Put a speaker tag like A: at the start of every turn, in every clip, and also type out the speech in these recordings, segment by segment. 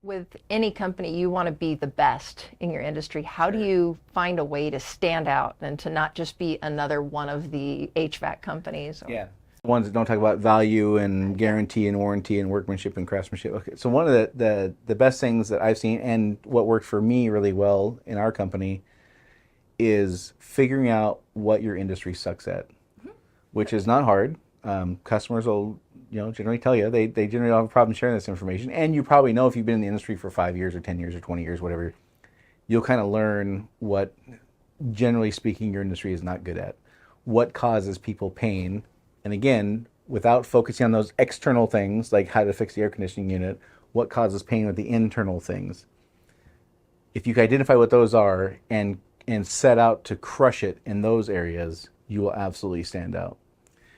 A: With any company, you want to be the best in your industry. How do you find a way to stand out and to not just be another one of the HVAC companies?
B: Yeah. Ones that don't talk about value and guarantee and warranty and workmanship and craftsmanship. Okay, so one of the best things that I've seen and what worked for me really well in our company is figuring out what your industry sucks at, which is not hard. Customers will, generally tell you they generally don't have a problem sharing this information. And you probably know if you've been in the industry for 5 years or 10 years or 20 years, whatever, you'll kind of learn what, generally speaking, your industry is not good at. What causes people pain. And again, without focusing on those external things, like how to fix the air conditioning unit, what causes pain with the internal things. If you can identify what those are and set out to crush it in those areas, you will absolutely stand out.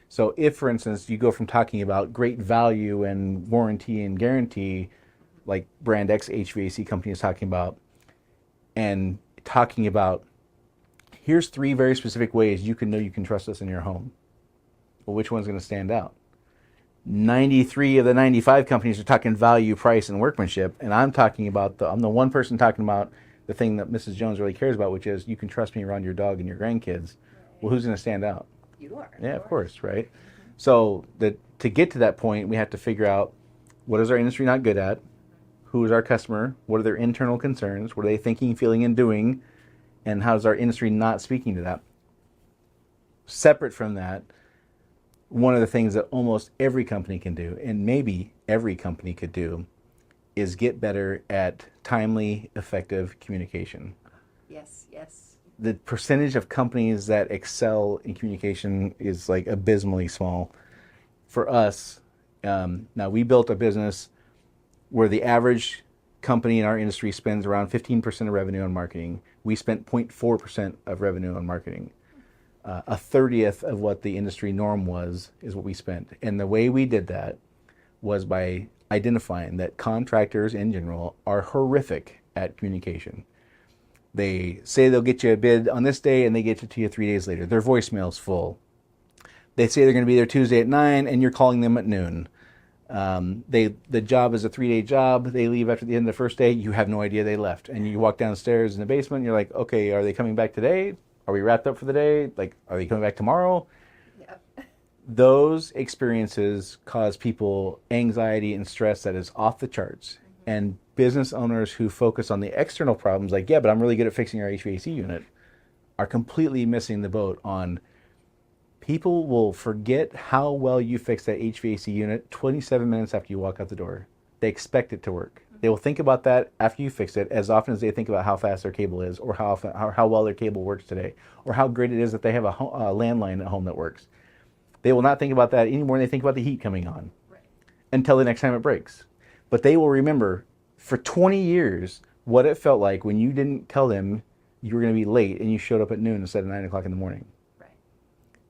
B: So if, for instance, you go from talking about great value and warranty and guarantee, like brand X HVAC company is talking about, and talking about, here's 3 very specific ways you can know you can trust us in your home. Well, which one's going to stand out? 93 of the 95 companies are talking value, price, and workmanship, and I'm the one person talking about the thing that Mrs. Jones really cares about, which is you can trust me around your dog and your grandkids. Well, who's going to stand out?
C: You are.
B: Yeah, of course, right? So to get to that point, we have to figure out what is our industry not good at, who is our customer, what are their internal concerns, what are they thinking, feeling, and doing, and how is our industry not speaking to that. Separate from that, one of the things that almost every company can do, and maybe every company could do, is get better at timely, effective communication.
C: Yes, yes.
B: The percentage of companies that excel in communication is like abysmally small. For us, now we built a business where the average company in our industry spends around 15% of revenue on marketing. We spent 0.4% of revenue on marketing. A 30th of what the industry norm was is what we spent. And the way we did that was by identifying that contractors in general are horrific at communication. They say they'll get you a bid on this day and they get it to you 3 days later. Their voicemail's full. They say they're going to be there Tuesday at 9 and you're calling them at noon. The job is a 3-day job. They leave after the end of the first day. You have no idea they left. And you walk downstairs in the basement and you're like, okay, are they coming back today? Are we wrapped up for the day? Like, are they coming back tomorrow?
C: Yep.
B: Those experiences cause people anxiety and stress that is off the charts. Mm-hmm. And business owners who focus on the external problems, like, yeah, but I'm really good at fixing our HVAC unit, are completely missing the boat on people will forget how well you fix that HVAC unit 27 minutes after you walk out the door. They expect it to work. They will think about that after you fix it as often as they think about how fast their cable is or how well their cable works today or how great it is that they have a landline at home that works. They will not think about that any more than they think about the heat coming on.
C: Right.
B: Until the next time it breaks. But they will remember for 20 years what it felt like when you didn't tell them you were going to be late and you showed up at noon instead of 9 o'clock in the morning.
C: Right.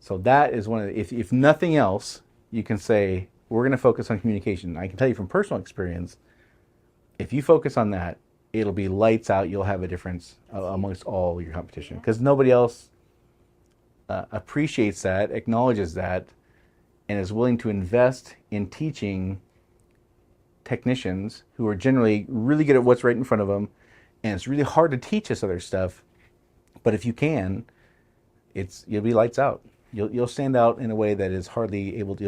B: So that is one of the, if nothing else, you can say, we're going to focus on communication. I can tell you from personal experience, if you focus on that, it'll be lights out. You'll have a difference amongst all your competition because nobody else appreciates that, acknowledges that, and is willing to invest in teaching technicians who are generally really good at what's right in front of them. And it's really hard to teach this other stuff. But if you can, you'll be lights out. You'll stand out in a way that is you'll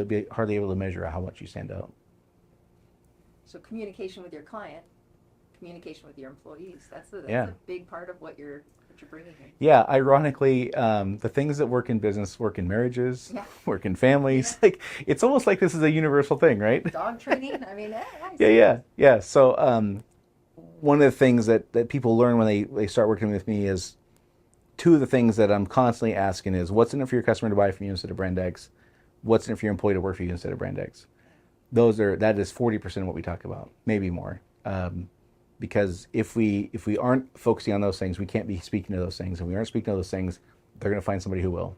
B: be hardly able to measure how much you stand out.
C: So communication with your client, communication with your employees, that's a big part of what you're bringing in.
B: Yeah, ironically, the things that work in business work in marriages, work in families. Like it's almost like this is a universal thing, right?
C: Dog training, I mean,
B: Yeah. So one of the things that people learn when they start working with me is two of the things that I'm constantly asking is what's in it for your customer to buy from you instead of brand X? What's in it for your employee to work for you instead of brand X? That is 40% of what we talk about, maybe more. Because if we aren't focusing on those things, we can't be speaking to those things. And we aren't speaking to those things, they're going to find somebody who will.